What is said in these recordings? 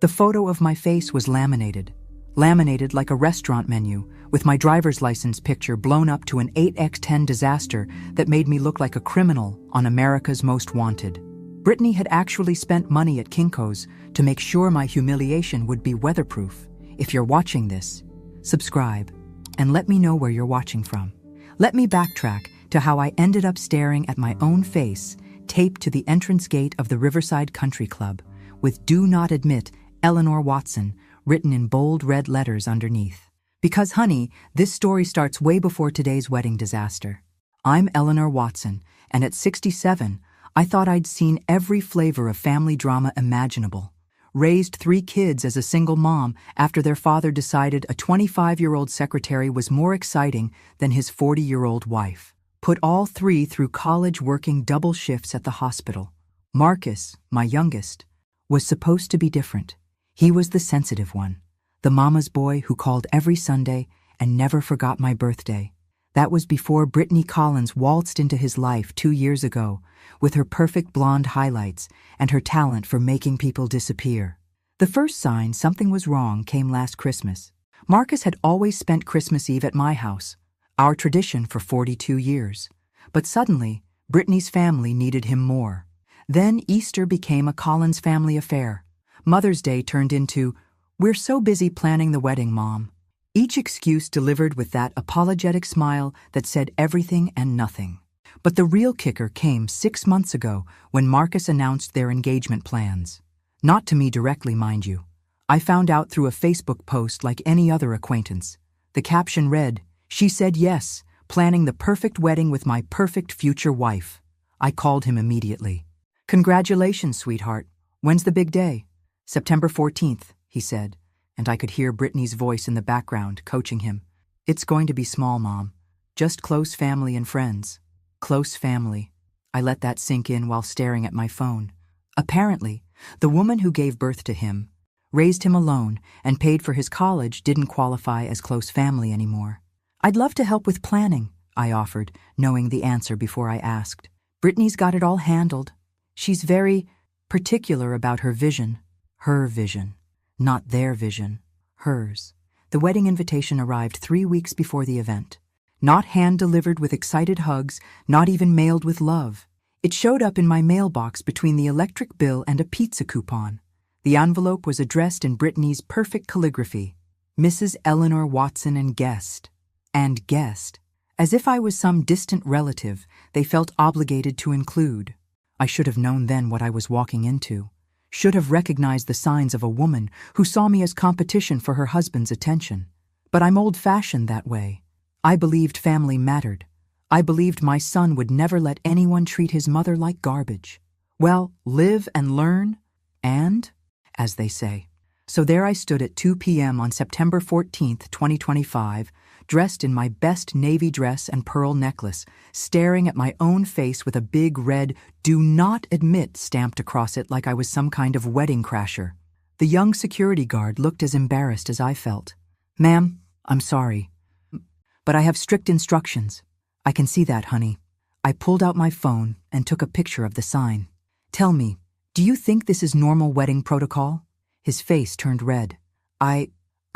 The photo of my face was laminated like a restaurant menu, with my driver's license picture blown up to an 8x10 disaster that made me look like a criminal on America's Most Wanted. Brittany had actually spent money at Kinko's to make sure my humiliation would be weatherproof. If you're watching this, subscribe and let me know where you're watching from. Let me backtrack to how I ended up staring at my own face taped to the entrance gate of the Riverside Country Club with "Do Not Admit, Eleanor Watson" written in bold red letters underneath. Because, honey, this story starts way before today's wedding disaster. I'm Eleanor Watson, and at 67, I thought I'd seen every flavor of family drama imaginable. Raised 3 kids as a single mom after their father decided a 25-year-old secretary was more exciting than his 40-year-old wife. Put all 3 through college working double shifts at the hospital. Marcus, my youngest, was supposed to be different. He was the sensitive one, the mama's boy who called every Sunday and never forgot my birthday. That was before Brittany Collins waltzed into his life 2 years ago with her perfect blonde highlights and her talent for making people disappear. The first sign something was wrong came last Christmas. Marcus had always spent Christmas Eve at my house, our tradition for 42 years. But suddenly, Brittany's family needed him more. Then Easter became a Collins family affair. Mother's Day turned into, "We're so busy planning the wedding, Mom." Each excuse delivered with that apologetic smile that said everything and nothing. But the real kicker came 6 months ago when Marcus announced their engagement plans. Not to me directly, mind you. I found out through a Facebook post like any other acquaintance. The caption read, "She said yes, planning the perfect wedding with my perfect future wife." I called him immediately. "Congratulations, sweetheart. When's the big day?" "September 14th, he said, and I could hear Brittany's voice in the background coaching him. "It's going to be small, Mom. Just close family and friends." Close family. I let that sink in while staring at my phone. Apparently, the woman who gave birth to him, raised him alone, and paid for his college didn't qualify as close family anymore. "I'd love to help with planning," I offered, knowing the answer before I asked. "Brittany's got it all handled. She's very particular about her vision." Her vision. Not their vision. Hers. The wedding invitation arrived 3 weeks before the event. Not hand-delivered with excited hugs, not even mailed with love. It showed up in my mailbox between the electric bill and a pizza coupon. The envelope was addressed in Brittany's perfect calligraphy. "Mrs. Eleanor Watson and guest." And guest. As if I was some distant relative they felt obligated to include. I should have known then what I was walking into. Should have recognized the signs of a woman who saw me as competition for her husband's attention. But I'm old-fashioned that way. I believed family mattered. I believed my son would never let anyone treat his mother like garbage. Well, live and learn, and, as they say. So there I stood at 2 p.m. on September 14th, 2025, dressed in my best navy dress and pearl necklace, staring at my own face with a big red "Do Not Admit" stamped across it like I was some kind of wedding crasher. The young security guard looked as embarrassed as I felt. "Ma'am, I'm sorry, but I have strict instructions." "I can see that, honey." I pulled out my phone and took a picture of the sign. "Tell me, do you think this is normal wedding protocol?" His face turned red. I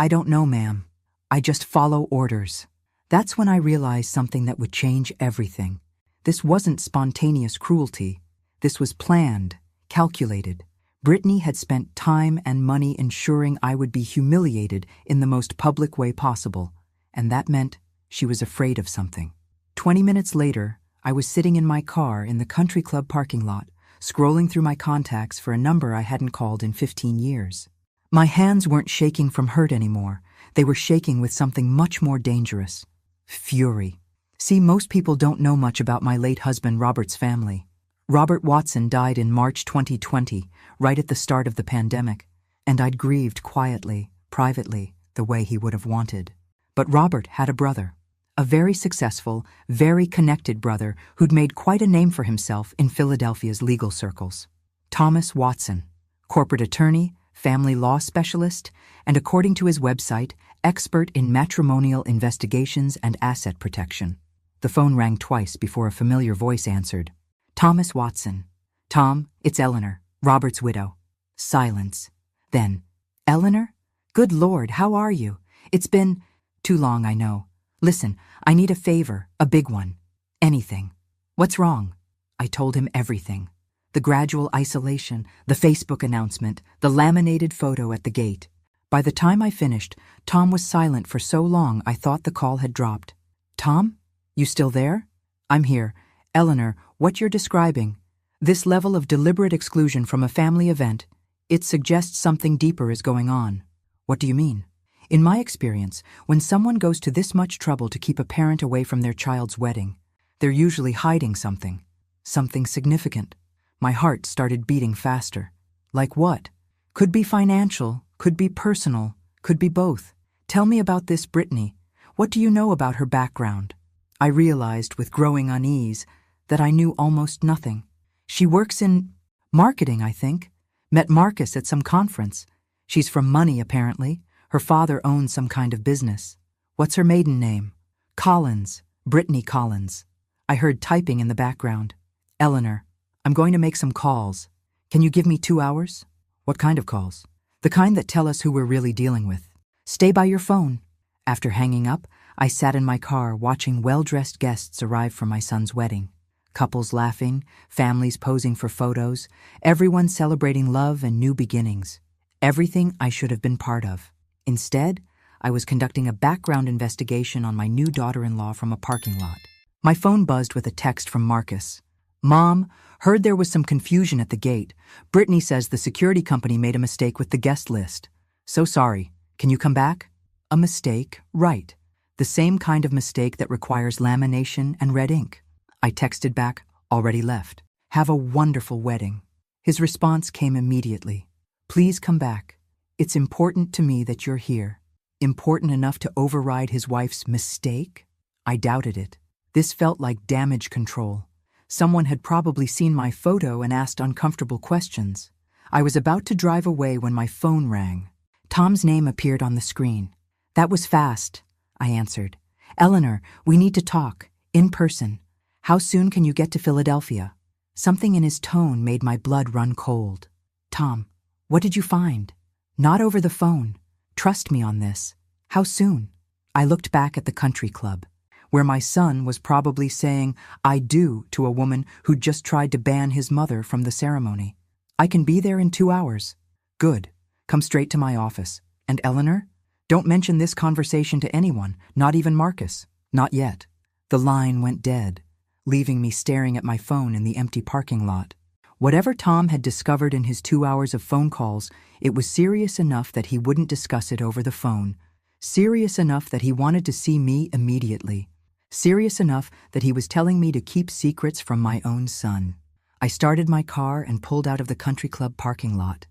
don't know, ma'am. I just follow orders." That's when I realized something that would change everything. This wasn't spontaneous cruelty. This was planned, calculated. Brittany had spent time and money ensuring I would be humiliated in the most public way possible, and that meant she was afraid of something. 20 minutes later, I was sitting in my car in the country club parking lot, scrolling through my contacts for a number I hadn't called in 15 years. My hands weren't shaking from hurt anymore. They were shaking with something much more dangerous. Fury. See, most people don't know much about my late husband Robert's family. Robert Watson died in March 2020, right at the start of the pandemic, and I'd grieved quietly, privately, the way he would have wanted. But Robert had a brother. A very successful, very connected brother who'd made quite a name for himself in Philadelphia's legal circles. Thomas Watson, corporate attorney, family law specialist, and according to his website, expert in matrimonial investigations and asset protection. The phone rang twice before a familiar voice answered. "Thomas Watson." "Tom, it's Eleanor, Robert's widow." Silence. Then, Eleanor? Good Lord, how are you? It's been too long, I know. Listen, I need a favor, a big one. Anything. What's wrong? I told him everything. The gradual isolation, the Facebook announcement, the laminated photo at the gate. By the time I finished, Tom was silent for so long I thought the call had dropped. Tom? You still there? I'm here. Eleanor, what you're describing, this level of deliberate exclusion from a family event, it suggests something deeper is going on. What do you mean? In my experience, when someone goes to this much trouble to keep a parent away from their child's wedding, they're usually hiding something significant. My heart started beating faster. Like what? Could be financial, could be personal, could be both. Tell me about this Brittany. What do you know about her background? I realized with growing unease that I knew almost nothing. She works in marketing, I think. Met Marcus at some conference. She's from money, apparently. Her father owns some kind of business. What's her maiden name? Collins. Brittany Collins. I heard typing in the background. Eleanor, I'm going to make some calls. Can you give me 2 hours? What kind of calls? The kind that tell us who we're really dealing with. Stay by your phone. After hanging up, I sat in my car watching well-dressed guests arrive for my son's wedding. Couples laughing, families posing for photos, everyone celebrating love and new beginnings. Everything I should have been part of. Instead, I was conducting a background investigation on my new daughter-in-law from a parking lot. My phone buzzed with a text from Marcus. Mom, heard there was some confusion at the gate. Brittany says the security company made a mistake with the guest list. So sorry. Can you come back? A mistake, right. The same kind of mistake that requires lamination and red ink. I texted back, already left. Have a wonderful wedding. His response came immediately. Please come back. It's important to me that you're here. Important enough to override his wife's mistake? I doubted it. This felt like damage control. Someone had probably seen my photo and asked uncomfortable questions. I was about to drive away when my phone rang. Tom's name appeared on the screen. That was fast, I answered. Eleanor, we need to talk, in person. How soon can you get to Philadelphia? Something in his tone made my blood run cold. Tom, what did you find? Not over the phone. Trust me on this. How soon? I looked back at the country club, where my son was probably saying I do to a woman who'd just tried to ban his mother from the ceremony. I can be there in 2 hours. Good. Come straight to my office. And Eleanor? Don't mention this conversation to anyone, not even Marcus. Not yet. The line went dead, leaving me staring at my phone in the empty parking lot. Whatever Tom had discovered in his 2 hours of phone calls, it was serious enough that he wouldn't discuss it over the phone. Serious enough that he wanted to see me immediately. Serious enough that he was telling me to keep secrets from my own son. I started my car and pulled out of the country club parking lot,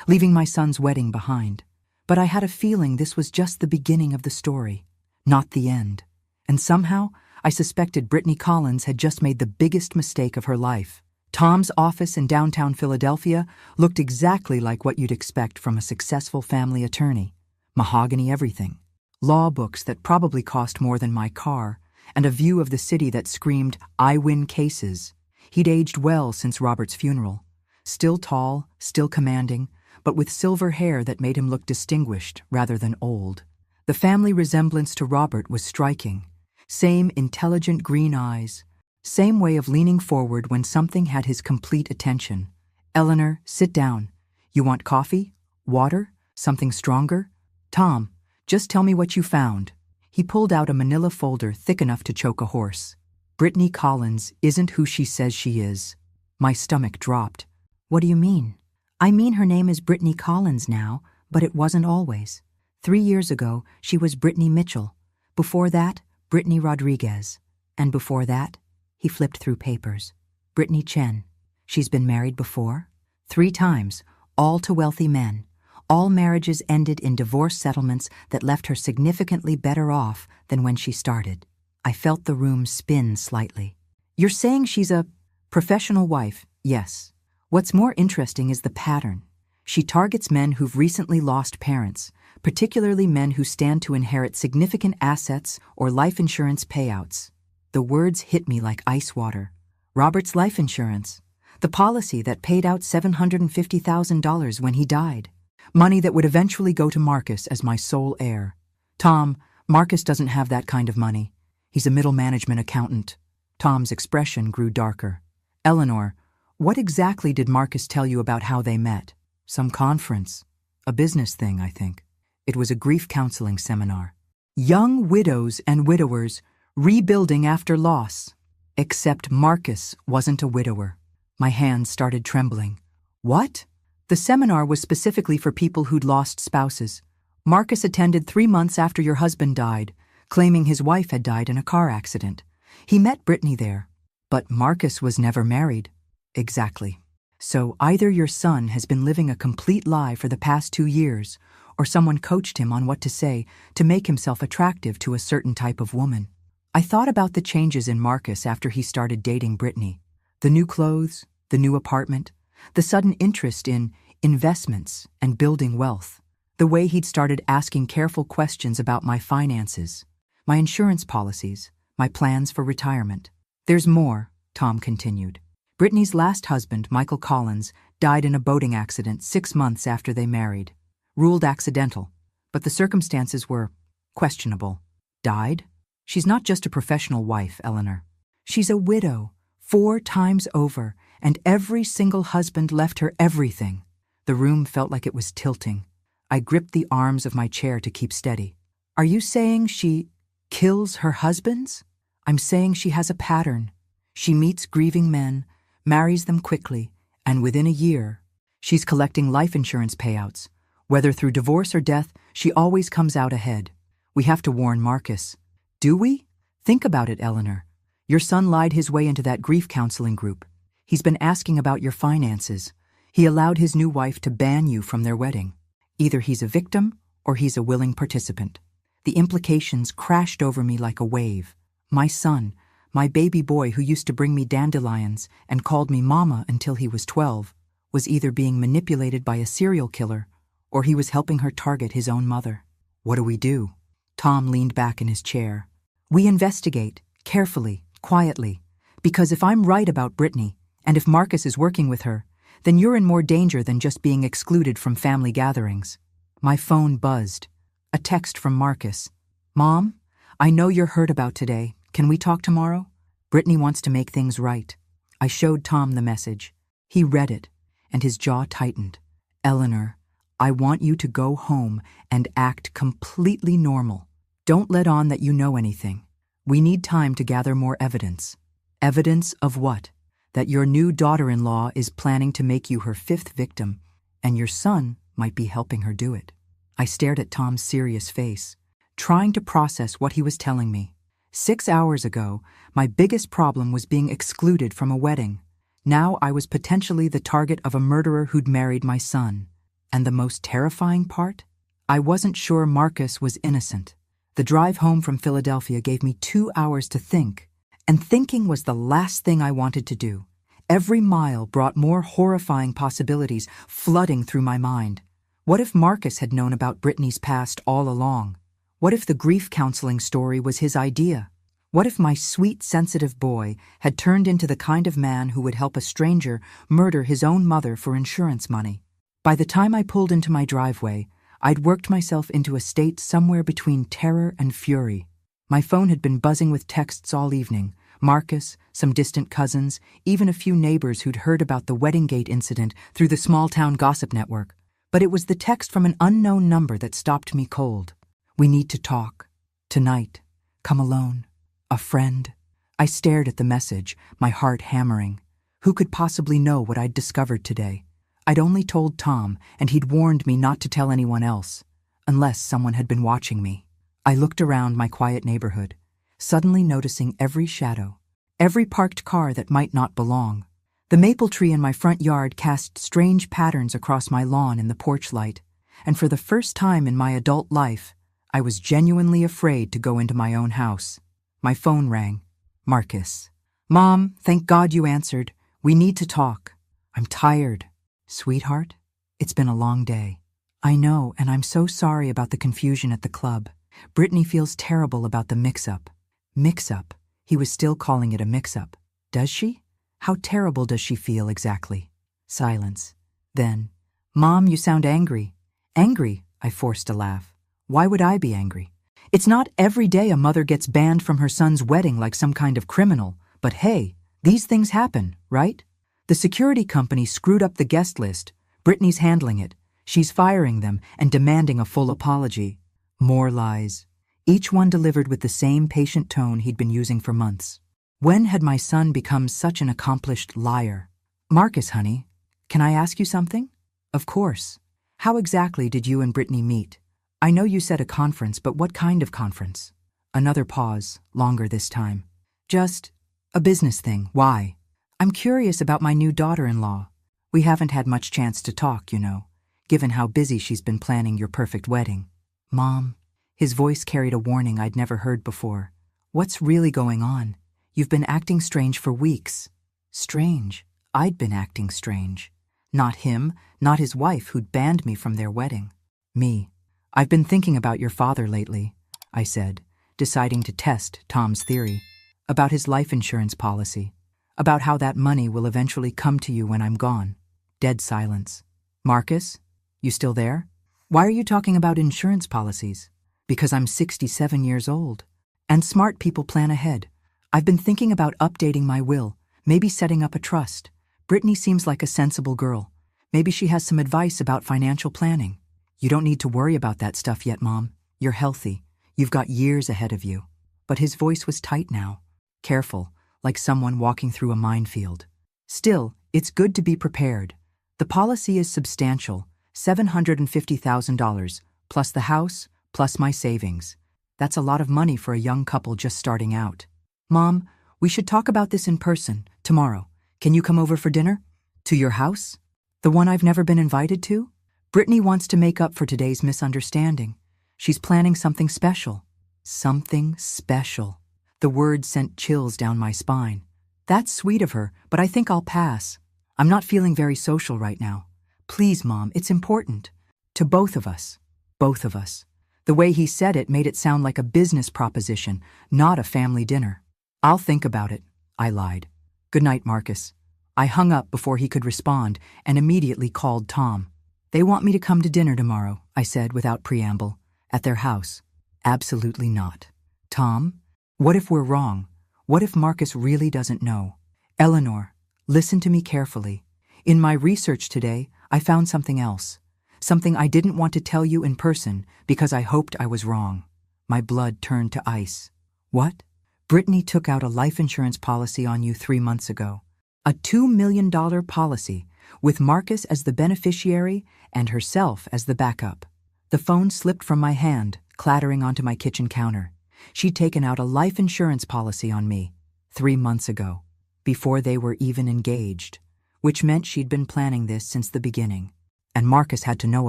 leaving my son's wedding behind. But I had a feeling this was just the beginning of the story, not the end. And somehow, I suspected Brittany Collins had just made the biggest mistake of her life. Tom's office in downtown Philadelphia looked exactly like what you'd expect from a successful family attorney. Mahogany everything. Law books that probably cost more than my car, and a view of the city that screamed, I win cases. He'd aged well since Robert's funeral. Still tall, still commanding, but with silver hair that made him look distinguished rather than old. The family resemblance to Robert was striking. Same intelligent green eyes. Same way of leaning forward when something had his complete attention. Eleanor, sit down. You want coffee? Water? Something stronger? Tom, just tell me what you found. He pulled out a manila folder thick enough to choke a horse. Brittany Collins isn't who she says she is. My stomach dropped. What do you mean? I mean her name is Brittany Collins now, but it wasn't always. 3 years ago, she was Brittany Mitchell. Before that, Brittany Rodriguez. And before that, he flipped through papers. Brittany Chen. She's been married before? 3 times, all to wealthy men. All marriages ended in divorce settlements that left her significantly better off than when she started. I felt the room spin slightly. You're saying she's a professional wife? Yes. What's more interesting is the pattern. She targets men who've recently lost parents, particularly men who stand to inherit significant assets or life insurance payouts. The words hit me like ice water. Robert's life insurance. The policy that paid out $750,000 when he died. Money that would eventually go to Marcus as my sole heir. Tom, Marcus doesn't have that kind of money. He's a middle management accountant. Tom's expression grew darker. Eleanor, what exactly did Marcus tell you about how they met? Some conference. A business thing, I think. It was a grief counseling seminar. Young widows and widowers rebuilding after loss. Except Marcus wasn't a widower. My hands started trembling. What? The seminar was specifically for people who'd lost spouses. Marcus attended 3 months after your husband died, claiming his wife had died in a car accident. He met Brittany there. But Marcus was never married. Exactly. So either your son has been living a complete lie for the past 2 years, or someone coached him on what to say to make himself attractive to a certain type of woman. I thought about the changes in Marcus after he started dating Brittany. The new clothes, the new apartment, the sudden interest in investments and building wealth. The way he'd started asking careful questions about my finances, my insurance policies, my plans for retirement. There's more, Tom continued. Brittany's last husband, Michael Collins, died in a boating accident 6 months after they married. Ruled accidental, but the circumstances were questionable. Died? She's not just a professional wife, Eleanor. She's a widow, 4 times over, and every single husband left her everything. The room felt like it was tilting. I gripped the arms of my chair to keep steady. Are you saying she kills her husbands? I'm saying she has a pattern. She meets grieving men, marries them quickly, and within a year, she's collecting life insurance payouts. Whether through divorce or death, she always comes out ahead. We have to warn Marcus. Do we? Think about it, Eleanor. Your son lied his way into that grief counseling group. He's been asking about your finances. He allowed his new wife to ban you from their wedding. Either he's a victim or he's a willing participant. The implications crashed over me like a wave. My son, my baby boy who used to bring me dandelions and called me mama until he was 12, was either being manipulated by a serial killer or he was helping her target his own mother. What do we do? Tom leaned back in his chair. We investigate, carefully, quietly, because if I'm right about Brittany, and if Marcus is working with her, then you're in more danger than just being excluded from family gatherings. My phone buzzed. A text from Marcus. Mom, I know you're hurt about today. Can we talk tomorrow? Brittany wants to make things right. I showed Tom the message. He read it, and his jaw tightened. Eleanor, I want you to go home and act completely normal. Don't let on that you know anything. We need time to gather more evidence. Evidence of what? That your new daughter-in-law is planning to make you her 5th victim, and your son might be helping her do it. I stared at Tom's serious face, trying to process what he was telling me. 6 hours ago, my biggest problem was being excluded from a wedding. Now I was potentially the target of a murderer who'd married my son. And the most terrifying part? I wasn't sure Marcus was innocent. The drive home from Philadelphia gave me 2 hours to think, and thinking was the last thing I wanted to do. Every mile brought more horrifying possibilities flooding through my mind. What if Marcus had known about Brittany's past all along? What if the grief counseling story was his idea? What if my sweet, sensitive boy had turned into the kind of man who would help a stranger murder his own mother for insurance money? By the time I pulled into my driveway, I'd worked myself into a state somewhere between terror and fury. My phone had been buzzing with texts all evening. Marcus, some distant cousins, even a few neighbors who'd heard about the wedding gate incident through the small-town gossip network. But it was the text from an unknown number that stopped me cold. We need to talk. Tonight. Come alone. A friend. I stared at the message, my heart hammering. Who could possibly know what I'd discovered today? I'd only told Tom, and he'd warned me not to tell anyone else, unless someone had been watching me. I looked around my quiet neighborhood, suddenly noticing every shadow, every parked car that might not belong. The maple tree in my front yard cast strange patterns across my lawn in the porch light, and for the first time in my adult life, I was genuinely afraid to go into my own house. My phone rang. Marcus. Mom, thank God you answered. We need to talk. I'm tired. Sweetheart, it's been a long day. I know, and I'm so sorry about the confusion at the club. Brittany feels terrible about the mix-up. Mix-up? He was still calling it a mix-up. Does she? How terrible does she feel exactly? Silence. Then, Mom, you sound angry. Angry, I forced a laugh. Why would I be angry? It's not every day a mother gets banned from her son's wedding like some kind of criminal, but hey, these things happen, right? The security company screwed up the guest list. Brittany's handling it. She's firing them and demanding a full apology. More lies. Each one delivered with the same patient tone he'd been using for months. When had my son become such an accomplished liar? Marcus, honey, can I ask you something? Of course. How exactly did you and Brittany meet? I know you said a conference, but what kind of conference? Another pause, longer this time. Just a business thing. Why? I'm curious about my new daughter-in-law. We haven't had much chance to talk, you know, given how busy she's been planning your perfect wedding. Mom, his voice carried a warning I'd never heard before. What's really going on? You've been acting strange for weeks. Strange? I'd been acting strange. Not him, not his wife who'd banned me from their wedding. Me. I've been thinking about your father lately, I said, deciding to test Tom's theory, about his life insurance policy, about how that money will eventually come to you when I'm gone. Dead silence. Marcus, you still there? Why are you talking about insurance policies? Because I'm 67 years old. And smart people plan ahead. I've been thinking about updating my will, maybe setting up a trust. Brittany seems like a sensible girl. Maybe she has some advice about financial planning. You don't need to worry about that stuff yet, Mom. You're healthy. You've got years ahead of you. But his voice was tight now. Careful, like someone walking through a minefield. Still, it's good to be prepared. The policy is substantial, $750,000, plus the house, plus my savings. That's a lot of money for a young couple just starting out. Mom, we should talk about this in person, tomorrow. Can you come over for dinner? To your house? The one I've never been invited to? Brittany wants to make up for today's misunderstanding. She's planning something special. Something special. The word sent chills down my spine. That's sweet of her, but I think I'll pass. I'm not feeling very social right now. Please, Mom, it's important. To both of us. Both of us. The way he said it made it sound like a business proposition, not a family dinner. I'll think about it, I lied. Good night, Marcus. I hung up before he could respond and immediately called Tom. They want me to come to dinner tomorrow, I said without preamble. At their house. Absolutely not. Tom, what if we're wrong? What if Marcus really doesn't know? Eleanor, listen to me carefully. In my research today, I found something else. Something I didn't want to tell you in person because I hoped I was wrong. My blood turned to ice. What? Brittany took out a life insurance policy on you 3 months ago. A $2 million policy, with Marcus as the beneficiary and herself as the backup. The phone slipped from my hand, clattering onto my kitchen counter. She'd taken out a life insurance policy on me 3 months ago, before they were even engaged, which meant she'd been planning this since the beginning. And Marcus had to know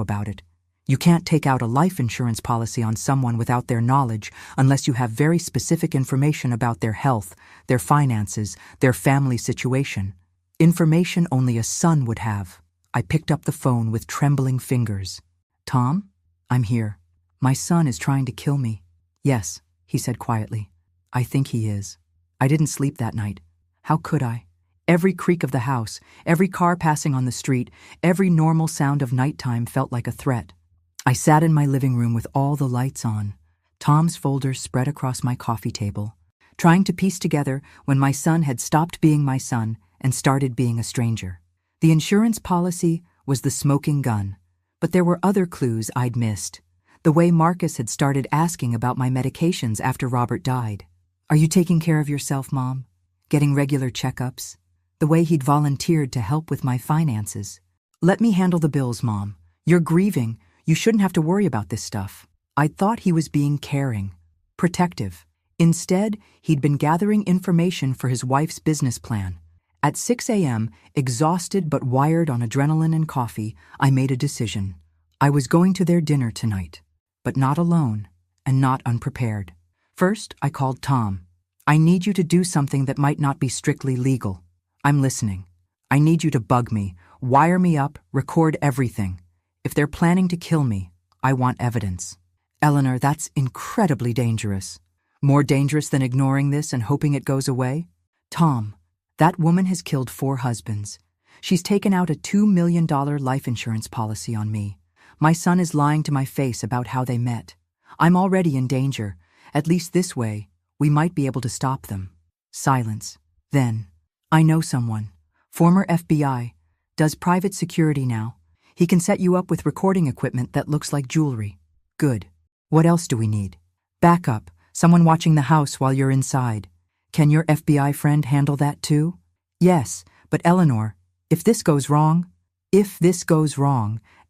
about it. You can't take out a life insurance policy on someone without their knowledge unless you have very specific information about their health, their finances, their family situation. Information only a son would have. I picked up the phone with trembling fingers. Tom? I'm here. My son is trying to kill me. Yes, he said quietly. I think he is. I didn't sleep that night. How could I? Every creak of the house, every car passing on the street, every normal sound of nighttime felt like a threat. I sat in my living room with all the lights on, Tom's folder spread across my coffee table, trying to piece together when my son had stopped being my son and started being a stranger. The insurance policy was the smoking gun, but there were other clues I'd missed. The way Marcus had started asking about my medications after Robert died. Are you taking care of yourself, Mom? Getting regular checkups? The way he'd volunteered to help with my finances. Let me handle the bills, Mom. You're grieving. You shouldn't have to worry about this stuff. I'd thought he was being caring, protective. Instead, he'd been gathering information for his wife's business plan. At 6 a.m., exhausted but wired on adrenaline and coffee, I made a decision. I was going to their dinner tonight, but not alone and not unprepared. First, I called Tom. I need you to do something that might not be strictly legal. I'm listening. I need you to bug me, wire me up, record everything. If they're planning to kill me, I want evidence. Eleanor, that's incredibly dangerous. More dangerous than ignoring this and hoping it goes away? Tom, that woman has killed 4 husbands. She's taken out a $2 million life insurance policy on me. My son is lying to my face about how they met. I'm already in danger. At least this way, we might be able to stop them. Silence. Then, I know someone. Former FBI. Does private security now. He can set you up with recording equipment that looks like jewelry. Good. What else do we need? Backup. Someone watching the house while you're inside. Can your FBI friend handle that too? Yes, but Eleanor, if this goes wrong,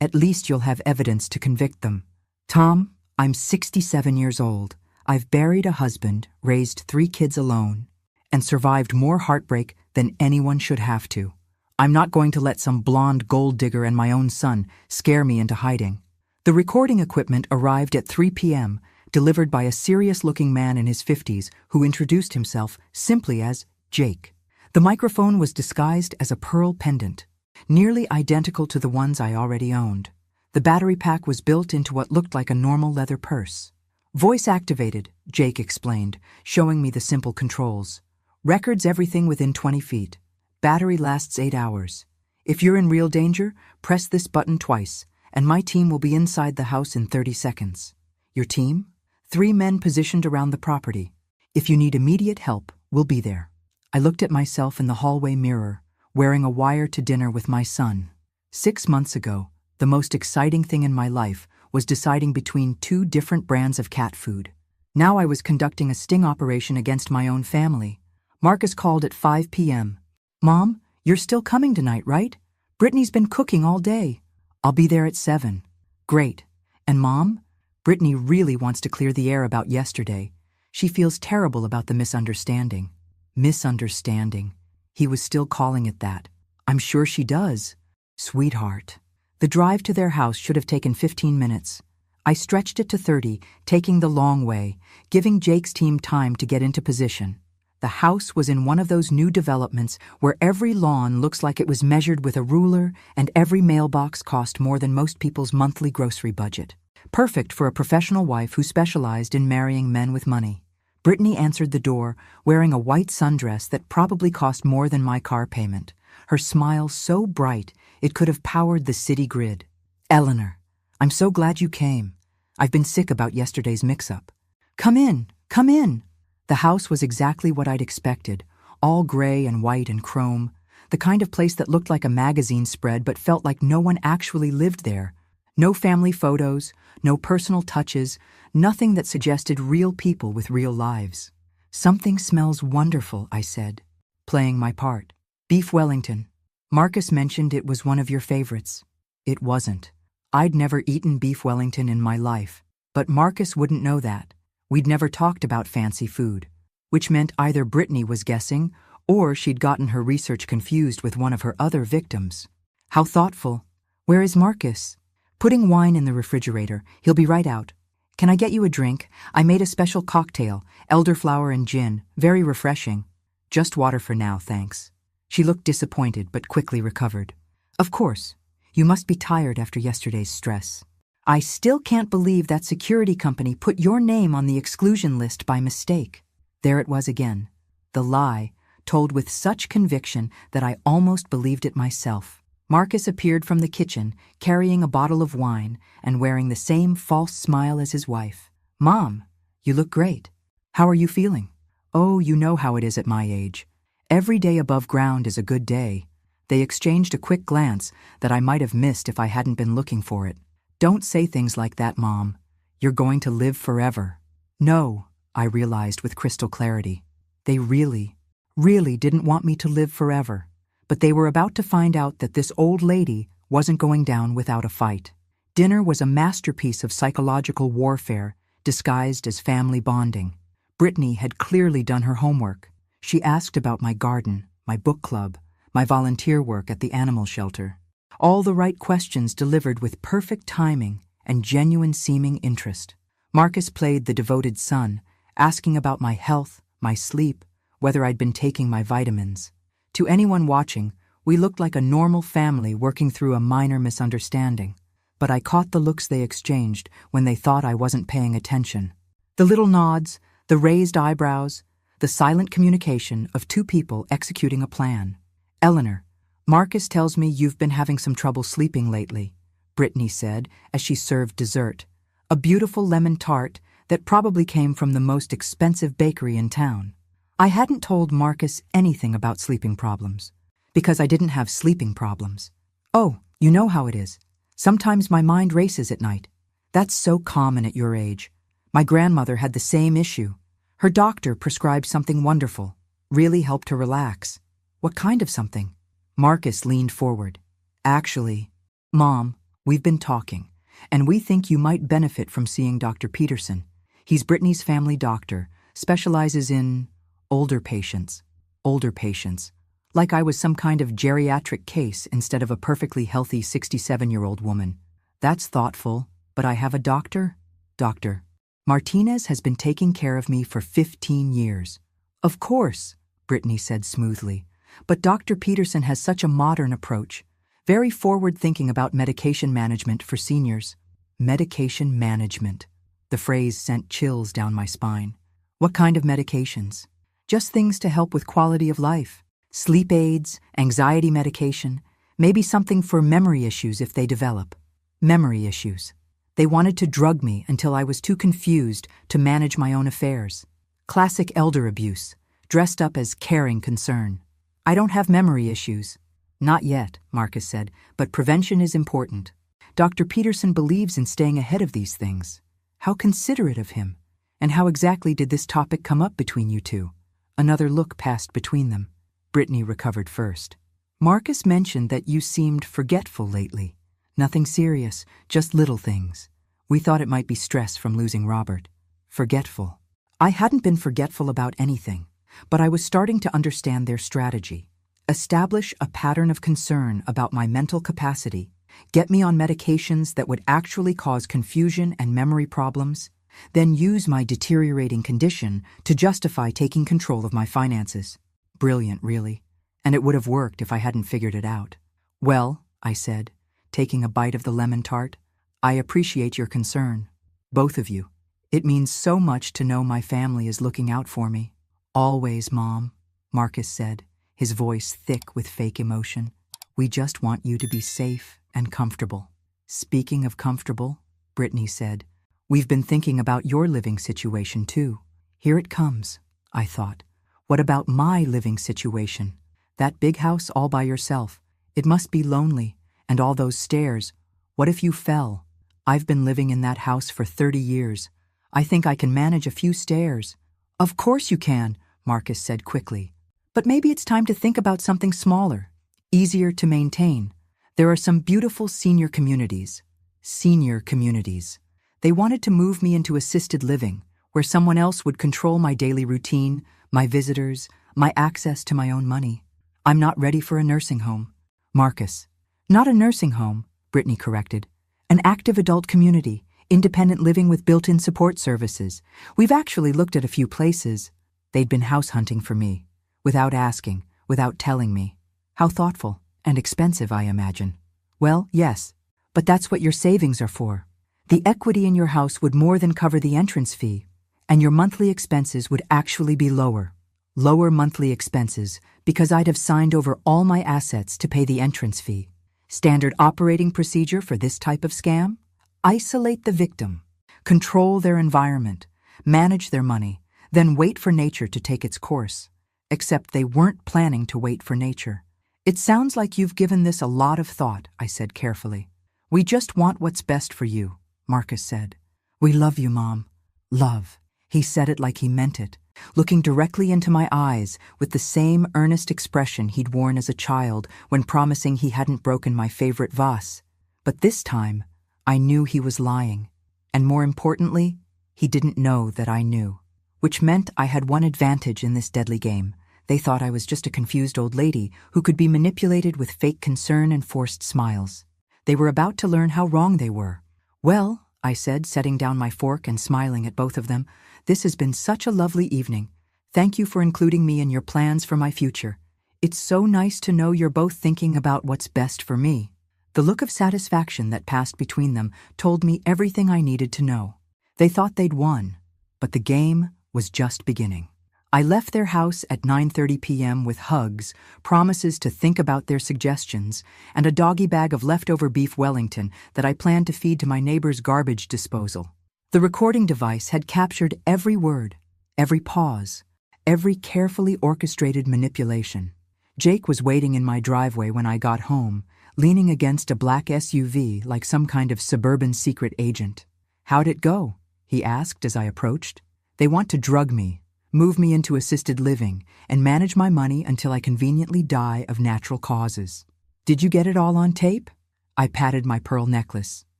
at least you'll have evidence to convict them. Tom, I'm 67 years old. I've buried a husband, raised 3 kids alone, and survived more heartbreak than anyone should have to. I'm not going to let some blonde gold digger and my own son scare me into hiding. The recording equipment arrived at 3 p.m., delivered by a serious-looking man in his 50s who introduced himself simply as Jake. The microphone was disguised as a pearl pendant, nearly identical to the ones I already owned. The battery pack was built into what looked like a normal leather purse. Voice activated, Jake explained, showing me the simple controls. Records everything within 20 feet. Battery lasts 8 hours. If you're in real danger, press this button twice, and my team will be inside the house in 30 seconds. Your team? 3 men positioned around the property. If you need immediate help, we'll be there. I looked at myself in the hallway mirror, wearing a wire to dinner with my son. 6 months ago, the most exciting thing in my life was deciding between 2 different brands of cat food. Now I was conducting a sting operation against my own family. Marcus called at 5 p.m. Mom, you're still coming tonight, right? Brittany's been cooking all day. I'll be there at 7. Great. And Mom? Brittany really wants to clear the air about yesterday. She feels terrible about the misunderstanding. Misunderstanding. He was still calling it that. I'm sure she does. Sweetheart. The drive to their house should have taken 15 minutes. I stretched it to 30, taking the long way, giving Jake's team time to get into position. The house was in one of those new developments where every lawn looks like it was measured with a ruler and every mailbox cost more than most people's monthly grocery budget. Perfect for a professional wife who specialized in marrying men with money. Brittany answered the door, wearing a white sundress that probably cost more than my car payment. Her smile so bright it could have powered the city grid. Eleanor, I'm so glad you came. I've been sick about yesterday's mix-up. Come in, come in. The house was exactly what I'd expected, all gray and white and chrome, the kind of place that looked like a magazine spread but felt like no one actually lived there. No family photos, no personal touches, nothing that suggested real people with real lives. Something smells wonderful, I said, playing my part. Beef Wellington. Marcus mentioned it was one of your favorites. It wasn't. I'd never eaten beef Wellington in my life, but Marcus wouldn't know that. We'd never talked about fancy food, which meant either Brittany was guessing or she'd gotten her research confused with one of her other victims. How thoughtful. Where is Marcus? Putting wine in the refrigerator. He'll be right out. Can I get you a drink? I made a special cocktail, elderflower and gin, very refreshing. Just water for now, thanks. She looked disappointed but quickly recovered. Of course. You must be tired after yesterday's stress. I still can't believe that security company put your name on the exclusion list by mistake. There it was again. The lie, told with such conviction that I almost believed it myself. Marcus appeared from the kitchen, carrying a bottle of wine and wearing the same false smile as his wife. Mom, you look great. How are you feeling? Oh, you know how it is at my age. Every day above ground is a good day. They exchanged a quick glance that I might have missed if I hadn't been looking for it. Don't say things like that, Mom. You're going to live forever. No, I realized with crystal clarity. They really didn't want me to live forever. But they were about to find out that this old lady wasn't going down without a fight. Dinner was a masterpiece of psychological warfare disguised as family bonding. Brittany had clearly done her homework. She asked about my garden, my book club, my volunteer work at the animal shelter. All the right questions delivered with perfect timing and genuine seeming interest. Marcus played the devoted son, asking about my health, my sleep, whether I'd been taking my vitamins. To anyone watching, we looked like a normal family working through a minor misunderstanding. But I caught the looks they exchanged when they thought I wasn't paying attention. The little nods, the raised eyebrows, the silent communication of 2 people executing a plan. Eleanor, Marcus tells me you've been having some trouble sleeping lately. Brittany said as she served dessert, a beautiful lemon tart that probably came from the most expensive bakery in town. I hadn't told Marcus anything about sleeping problems, because I didn't have sleeping problems. Oh, you know how it is. Sometimes my mind races at night. That's so common at your age. My grandmother had the same issue. Her doctor prescribed something wonderful, really helped her relax. What kind of something? Marcus leaned forward. Actually, Mom, we've been talking, and we think you might benefit from seeing Dr. Peterson. He's Brittany's family doctor, specializes in older patients. Older patients. Like I was some kind of geriatric case instead of a perfectly healthy 67-year-old woman. That's thoughtful, but I have a doctor? Doctor Martinez has been taking care of me for 15 years. Of course, Brittany said smoothly, but Dr. Peterson has such a modern approach, very forward-thinking about medication management for seniors. Medication management. The phrase sent chills down my spine. What kind of medications? Just things to help with quality of life. Sleep aids, anxiety medication, maybe something for memory issues if they develop. Memory issues. They wanted to drug me until I was too confused to manage my own affairs. Classic elder abuse, dressed up as caring concern. I don't have memory issues. Not yet, Marcus said, but prevention is important. Dr. Peterson believes in staying ahead of these things. How considerate of him. And how exactly did this topic come up between you two? Another look passed between them. Brittany recovered first. Marcus mentioned that you seemed forgetful lately. Nothing serious, just little things. We thought it might be stress from losing Robert. Forgetful. I hadn't been forgetful about anything, but I was starting to understand their strategy. Establish a pattern of concern about my mental capacity, get me on medications that would actually cause confusion and memory problems, then use my deteriorating condition to justify taking control of my finances. Brilliant, really. And it would have worked if I hadn't figured it out. Well, I said, taking a bite of the lemon tart, I appreciate your concern. Both of you. It means so much to know my family is looking out for me. Always, Mom, Marcus said, his voice thick with fake emotion. We just want you to be safe and comfortable. Speaking of comfortable, Brittany said, we've been thinking about your living situation too. Here it comes, I thought. What about my living situation? That big house all by yourself. It must be lonely. And all those stairs. What if you fell? I've been living in that house for 30 years. I think I can manage a few stairs. Of course you can, Marcus said quickly. But maybe it's time to think about something smaller, easier to maintain. There are some beautiful senior communities. Senior communities. They wanted to move me into assisted living, where someone else would control my daily routine, my visitors, my access to my own money. I'm not ready for a nursing home. Marcus. Not a nursing home, Brittany corrected. An active adult community, independent living with built-in support services. We've actually looked at a few places. They'd been house hunting for me, without asking, without telling me. How thoughtful and expensive, I imagine. Well, yes, but that's what your savings are for. The equity in your house would more than cover the entrance fee, and your monthly expenses would actually be lower. Lower monthly expenses because I'd have signed over all my assets to pay the entrance fee. Standard operating procedure for this type of scam? Isolate the victim, control their environment, manage their money, then wait for nature to take its course. Except they weren't planning to wait for nature. It sounds like you've given this a lot of thought, I said carefully. We just want what's best for you, Marcus said. We love you, Mom. Love. He said it like he meant it, looking directly into my eyes with the same earnest expression he'd worn as a child when promising he hadn't broken my favorite vase. But this time, I knew he was lying. And more importantly, he didn't know that I knew. Which meant I had one advantage in this deadly game. They thought I was just a confused old lady who could be manipulated with fake concern and forced smiles. They were about to learn how wrong they were. Well, I said, setting down my fork and smiling at both of them, this has been such a lovely evening. Thank you for including me in your plans for my future. It's so nice to know you're both thinking about what's best for me. The look of satisfaction that passed between them told me everything I needed to know. They thought they'd won, but the game was just beginning. I left their house at 9:30 p.m. with hugs, promises to think about their suggestions, and a doggy bag of leftover beef Wellington that I planned to feed to my neighbor's garbage disposal. The recording device had captured every word, every pause, every carefully orchestrated manipulation. Jake was waiting in my driveway when I got home, leaning against a black SUV like some kind of suburban secret agent. "How'd it go?" he asked as I approached. "They want to drug me, move me into assisted living, and manage my money until I conveniently die of natural causes. Did you get it all on tape?" I patted my pearl necklace.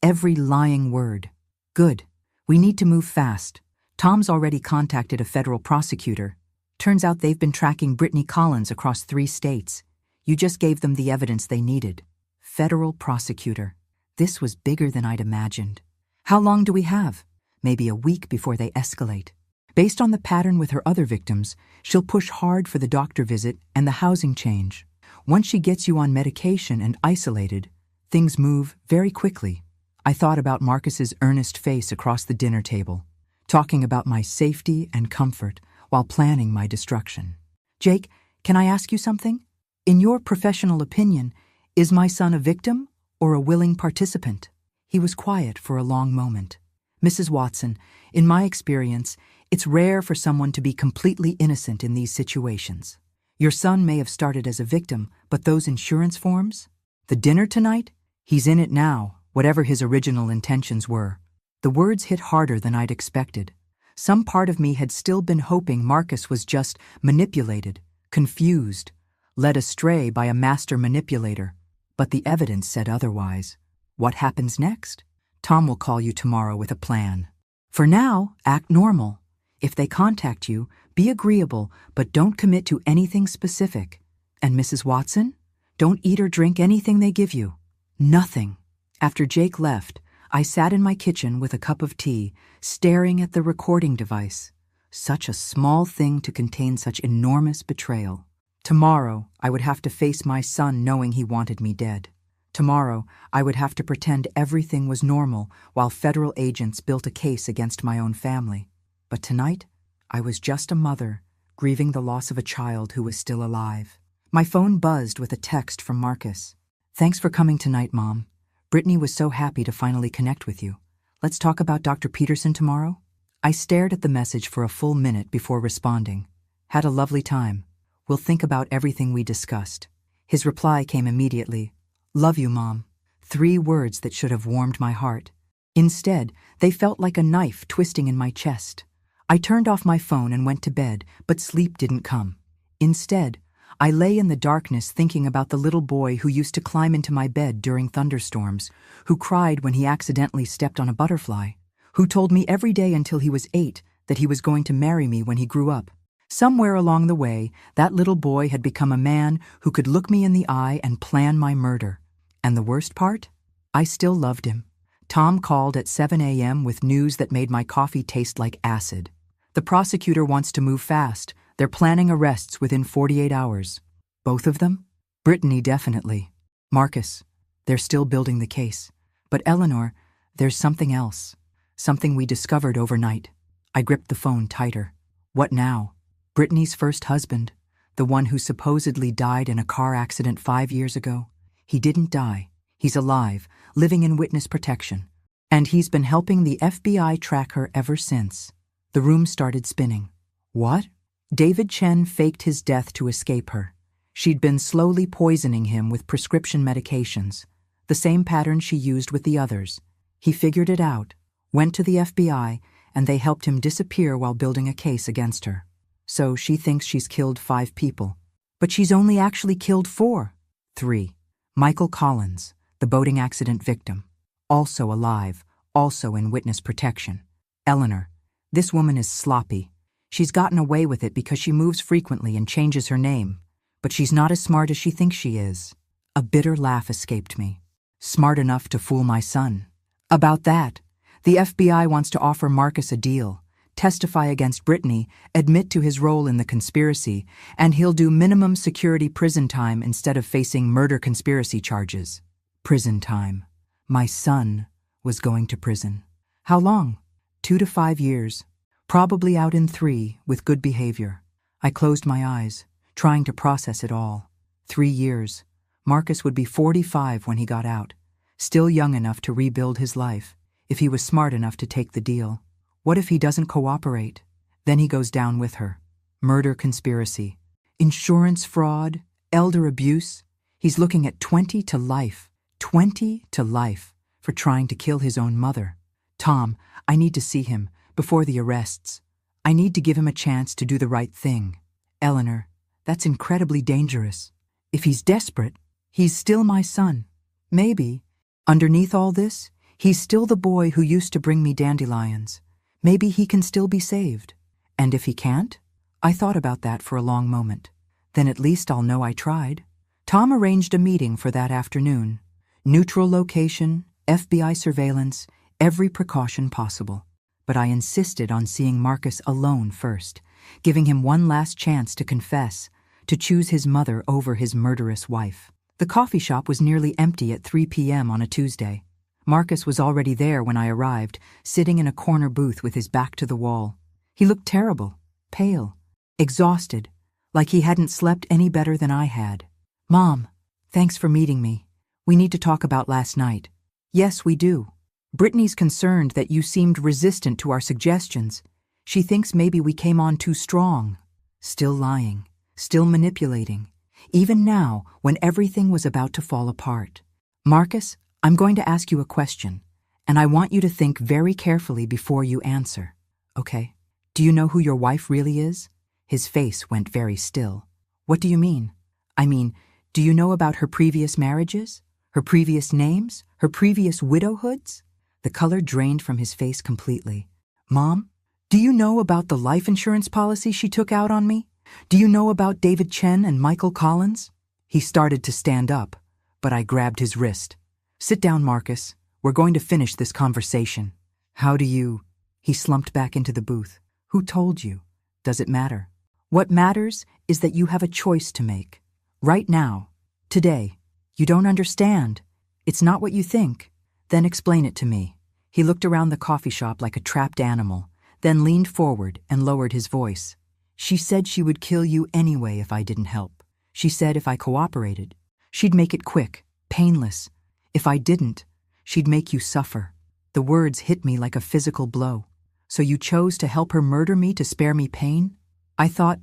"Every lying word." "Good. We need to move fast. Tom's already contacted a federal prosecutor. Turns out they've been tracking Brittany Collins across 3 states. You just gave them the evidence they needed." Federal prosecutor. This was bigger than I'd imagined. "How long do we have?" "Maybe a week before they escalate. Based on the pattern with her other victims, she'll push hard for the doctor visit and the housing change. Once she gets you on medication and isolated, things move very quickly." I thought about Marcus's earnest face across the dinner table, talking about my safety and comfort while planning my destruction. "Jake, can I ask you something? In your professional opinion, is my son a victim or a willing participant?" He was quiet for a long moment. "Mrs. Watson, in my experience, it's rare for someone to be completely innocent in these situations. Your son may have started as a victim, but those insurance forms? The dinner tonight? He's in it now, whatever his original intentions were." The words hit harder than I'd expected. Some part of me had still been hoping Marcus was just manipulated, confused, led astray by a master manipulator. But the evidence said otherwise. What happens next? Tom will call you tomorrow with a plan. For now, act normal. If they contact you, be agreeable, but don't commit to anything specific. And Mrs. Watson, don't eat or drink anything they give you. Nothing. After Jake left, I sat in my kitchen with a cup of tea, staring at the recording device. Such a small thing to contain such enormous betrayal. Tomorrow, I would have to face my son knowing he wanted me dead. Tomorrow, I would have to pretend everything was normal while federal agents built a case against my own family. But tonight, I was just a mother, grieving the loss of a child who was still alive. My phone buzzed with a text from Marcus. "Thanks for coming tonight, Mom. Brittany was so happy to finally connect with you. Let's talk about Dr. Peterson tomorrow?" I stared at the message for a full minute before responding. "Had a lovely time. We'll think about everything we discussed." His reply came immediately. "Love you, Mom." 3 words that should have warmed my heart. Instead, they felt like a knife twisting in my chest. I turned off my phone and went to bed, but sleep didn't come. Instead, I lay in the darkness thinking about the little boy who used to climb into my bed during thunderstorms, who cried when he accidentally stepped on a butterfly, who told me every day until he was 8 that he was going to marry me when he grew up. Somewhere along the way, that little boy had become a man who could look me in the eye and plan my murder. And the worst part? I still loved him. Tom called at 7 a.m. with news that made my coffee taste like acid. The prosecutor wants to move fast. They're planning arrests within 48 hours. Both of them? Brittany, definitely. Marcus, they're still building the case. But Eleanor, there's something else. Something we discovered overnight. I gripped the phone tighter. What now? Brittany's first husband, the one who supposedly died in a car accident 5 years ago. He didn't die. He's alive, living in witness protection. And he's been helping the FBI track her ever since. The room started spinning. What? David Chen faked his death to escape her. She'd been slowly poisoning him with prescription medications, the same pattern she used with the others. He figured it out, went to the FBI, and they helped him disappear while building a case against her. So she thinks she's killed 5 people. But she's only actually killed 4. 3. Michael Collins, the boating accident victim. Also alive, also in witness protection. Eleanor, this woman is sloppy. She's gotten away with it because she moves frequently and changes her name. But she's not as smart as she thinks she is. A bitter laugh escaped me. Smart enough to fool my son. About that, the FBI wants to offer Marcus a deal, testify against Brittany, admit to his role in the conspiracy, and he'll do minimum security prison time instead of facing murder conspiracy charges. Prison time. My son was going to prison. How long? 2 to 5 years. Probably out in 3 with good behavior. I closed my eyes, trying to process it all. 3 years. Marcus would be 45 when he got out, still young enough to rebuild his life, if he was smart enough to take the deal. What if he doesn't cooperate? Then he goes down with her. Murder conspiracy, insurance fraud, elder abuse. He's looking at 20 to life. 20 to life for trying to kill his own mother. Tom, I need to see him before the arrests. I need to give him a chance to do the right thing. Eleanor, that's incredibly dangerous. If he's desperate, he's still my son. Maybe, underneath all this, he's still the boy who used to bring me dandelions. Maybe he can still be saved. And if he can't? I thought about that for a long moment. Then at least I'll know I tried. Tom arranged a meeting for that afternoon. Neutral location, FBI surveillance, every precaution possible. But I insisted on seeing Marcus alone first, giving him one last chance to confess, to choose his mother over his murderous wife. The coffee shop was nearly empty at 3 p.m. on a Tuesday. Marcus was already there when I arrived, sitting in a corner booth with his back to the wall. He looked terrible, pale, exhausted, like he hadn't slept any better than I had. Mom, thanks for meeting me. We need to talk about last night. Yes, we do. Brittany's concerned that you seemed resistant to our suggestions. She thinks maybe we came on too strong. Still lying, still manipulating, even now when everything was about to fall apart. Marcus, I'm going to ask you a question, and I want you to think very carefully before you answer. Okay? Do you know who your wife really is? His face went very still. What do you mean? I mean, do you know about her previous marriages? Her previous names? Her previous widowhoods? The color drained from his face completely. Mom, do you know about the life insurance policy she took out on me? Do you know about David Chen and Michael Collins? He started to stand up, but I grabbed his wrist. Sit down, Marcus. We're going to finish this conversation. How do you... He slumped back into the booth. Who told you? Does it matter? What matters is that you have a choice to make. Right now. Today. You don't understand. It's not what you think. Then explain it to me. He looked around the coffee shop like a trapped animal, then leaned forward and lowered his voice. She said she would kill you anyway if I didn't help. She said if I cooperated, she'd make it quick, painless. If I didn't, she'd make you suffer. The words hit me like a physical blow. So you chose to help her murder me to spare me pain? I thought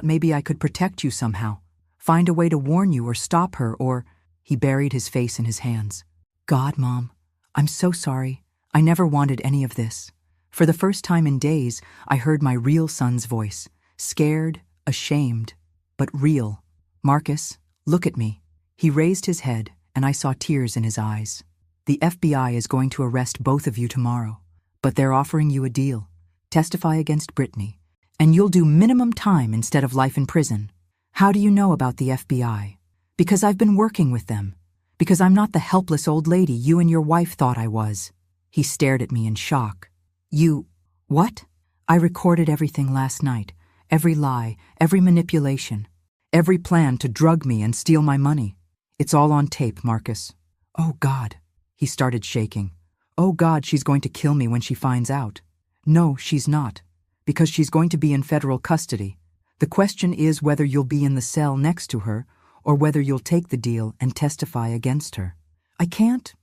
maybe I could protect you somehow. Find a way to warn you or stop her or... He buried his face in his hands. God, Mom, I'm so sorry. I never wanted any of this. For the first time in days, I heard my real son's voice. Scared, ashamed, but real. Marcus, look at me. He raised his head, and I saw tears in his eyes. The FBI is going to arrest both of you tomorrow. But they're offering you a deal. Testify against Brittany, and you'll do minimum time instead of life in prison. How do you know about the FBI? Because I've been working with them. Because I'm not the helpless old lady you and your wife thought I was. He stared at me in shock. You... What? I recorded everything last night. Every lie, every manipulation. Every plan to drug me and steal my money. It's all on tape, Marcus. Oh, God. He started shaking. Oh God, she's going to kill me when she finds out. No, she's not, because she's going to be in federal custody. The question is whether you'll be in the cell next to her or whether you'll take the deal and testify against her. I can't.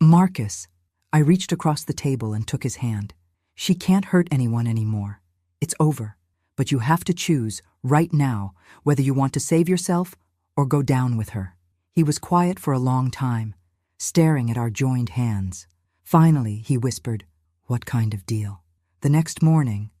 Marcus. I reached across the table and took his hand. She can't hurt anyone anymore. It's over. But you have to choose, right now, whether you want to save yourself or go down with her. He was quiet for a long time, staring at our joined hands. Finally, he whispered, "What kind of deal?" The next morning,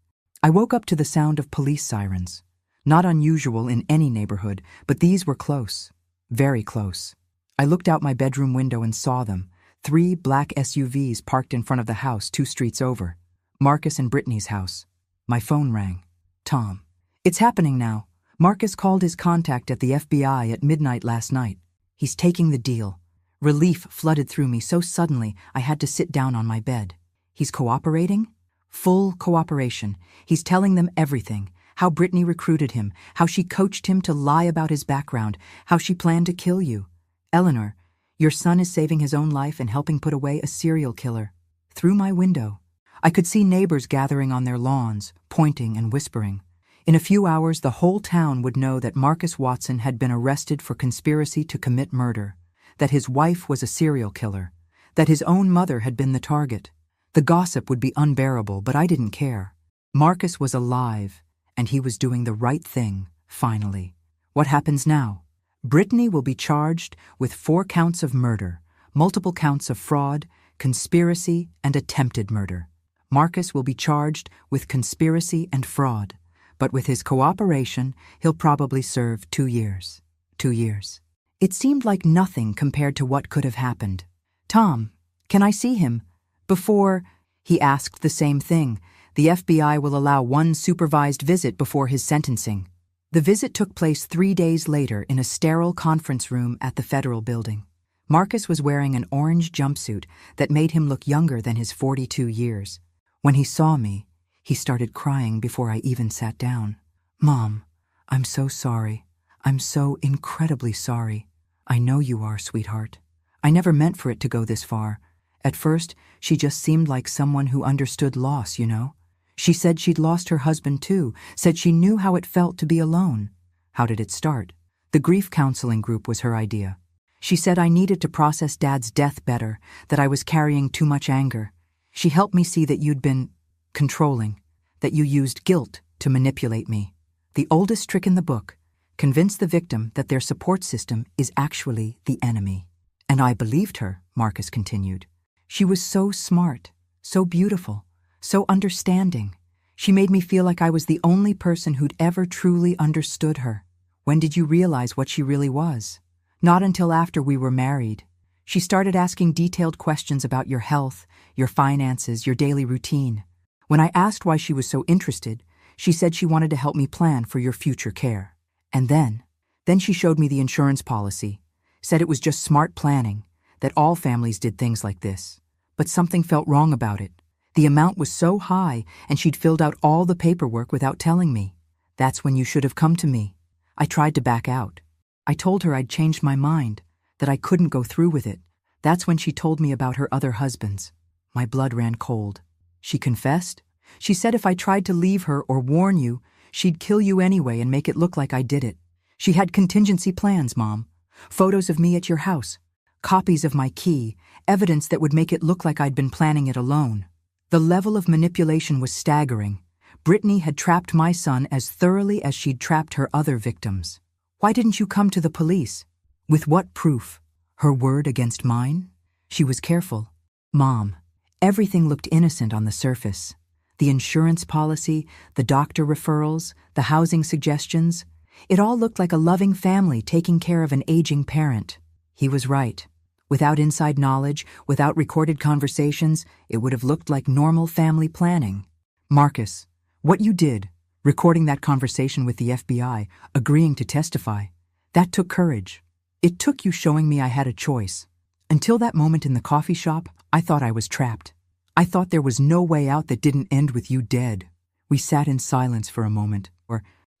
I woke up to the sound of police sirens. Not unusual in any neighborhood, but these were close. Very close. I looked out my bedroom window and saw them. 3 black SUVs parked in front of the house 2 streets over. Marcus and Brittany's house. My phone rang. Tom. It's happening now. Marcus called his contact at the FBI at midnight last night. He's taking the deal. Relief flooded through me so suddenly I had to sit down on my bed. He's cooperating? Full cooperation. He's telling them everything. How Brittany recruited him, how she coached him to lie about his background, how she planned to kill you. Eleanor, your son is saving his own life and helping put away a serial killer. Through my window. I could see neighbors gathering on their lawns, pointing and whispering. In a few hours, the whole town would know that Marcus Watson had been arrested for conspiracy to commit murder, that his wife was a serial killer, that his own mother had been the target. The gossip would be unbearable, but I didn't care. Marcus was alive, and he was doing the right thing, finally. What happens now? Brittany will be charged with 4 counts of murder, multiple counts of fraud, conspiracy, and attempted murder. Marcus will be charged with conspiracy and fraud, but with his cooperation, he'll probably serve 2 years. 2 years. It seemed like nothing compared to what could have happened. "Tom, can I see him?" "Before," he asked the same thing. "The FBI will allow 1 supervised visit before his sentencing." The visit took place 3 days later in a sterile conference room at the federal building. Marcus was wearing an orange jumpsuit that made him look younger than his 42 years. When he saw me, he started crying before I even sat down. "Mom, I'm so sorry. I'm so incredibly sorry. I know you are, sweetheart. I never meant for it to go this far. At first, she just seemed like someone who understood loss, you know. She said she'd lost her husband too, said she knew how it felt to be alone." "How did it start?" "The grief counseling group was her idea. She said I needed to process Dad's death better, that I was carrying too much anger. She helped me see that you'd been controlling, that you used guilt to manipulate me. The oldest trick in the book, convince the victim that their support system is actually the enemy." "And I believed her," Marcus continued. "She was so smart, so beautiful, so understanding. She made me feel like I was the only person who'd ever truly understood her." "When did you realize what she really was?" "Not until after we were married. She started asking detailed questions about your health, your finances, your daily routine. When I asked why she was so interested, she said she wanted to help me plan for your future care. And then she showed me the insurance policy, said it was just smart planning, that all families did things like this. But something felt wrong about it. The amount was so high, and she'd filled out all the paperwork without telling me. That's when you should have come to me. I tried to back out. I told her I'd changed my mind, that I couldn't go through with it. That's when she told me about her other husbands. My blood ran cold. She confessed. She said if I tried to leave her or warn you, she'd kill you anyway and make it look like I did it. She had contingency plans, Mom. Photos of me at your house, copies of my key, evidence that would make it look like I'd been planning it alone. The level of manipulation was staggering. Brittany had trapped my son as thoroughly as she'd trapped her other victims. Why didn't you come to the police? With what proof? Her word against mine? She was careful. Mom, everything looked innocent on the surface. The insurance policy, the doctor referrals, the housing suggestions. It all looked like a loving family taking care of an aging parent. He was right. Without inside knowledge, without recorded conversations, it would have looked like normal family planning. Marcus, what you did, recording that conversation with the FBI, agreeing to testify, that took courage. It took you showing me I had a choice. Until that moment in the coffee shop, I thought I was trapped. I thought there was no way out that didn't end with you dead. We sat in silence for a moment,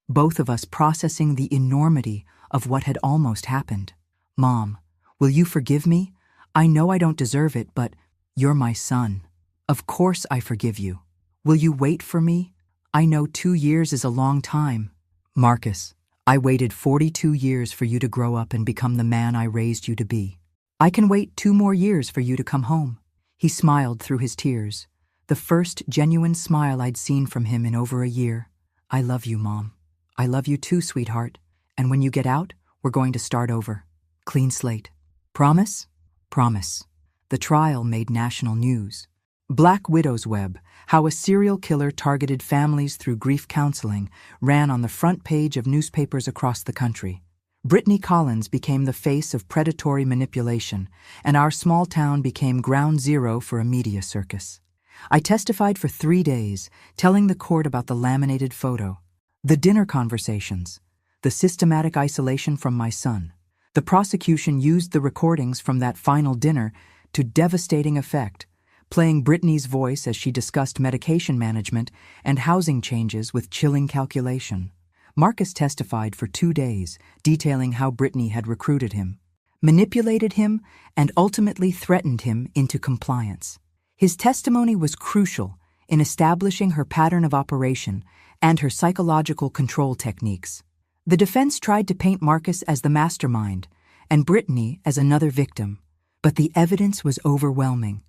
both of us processing the enormity of what had almost happened. Mom, will you forgive me? I know I don't deserve it, but you're my son. Of course I forgive you. Will you wait for me? I know 2 years is a long time. Marcus, I waited 42 years for you to grow up and become the man I raised you to be. I can wait 2 more years for you to come home. He smiled through his tears, the first genuine smile I'd seen from him in over a year. I love you, Mom. I love you too, sweetheart. And when you get out, we're going to start over. Clean slate. Promise? Promise. The trial made national news. Black Widow's Web, how a serial killer targeted families through grief counseling, ran on the front page of newspapers across the country. Brittany Collins became the face of predatory manipulation, and our small town became ground zero for a media circus. I testified for 3 days, telling the court about the laminated photo, the dinner conversations, the systematic isolation from my son. The prosecution used the recordings from that final dinner to devastating effect, playing Brittany's voice as she discussed medication management and housing changes with chilling calculation. Marcus testified for 2 days, detailing how Brittany had recruited him, manipulated him, and ultimately threatened him into compliance. His testimony was crucial in establishing her pattern of operation and her psychological control techniques. The defense tried to paint Marcus as the mastermind and Brittany as another victim, but the evidence was overwhelming.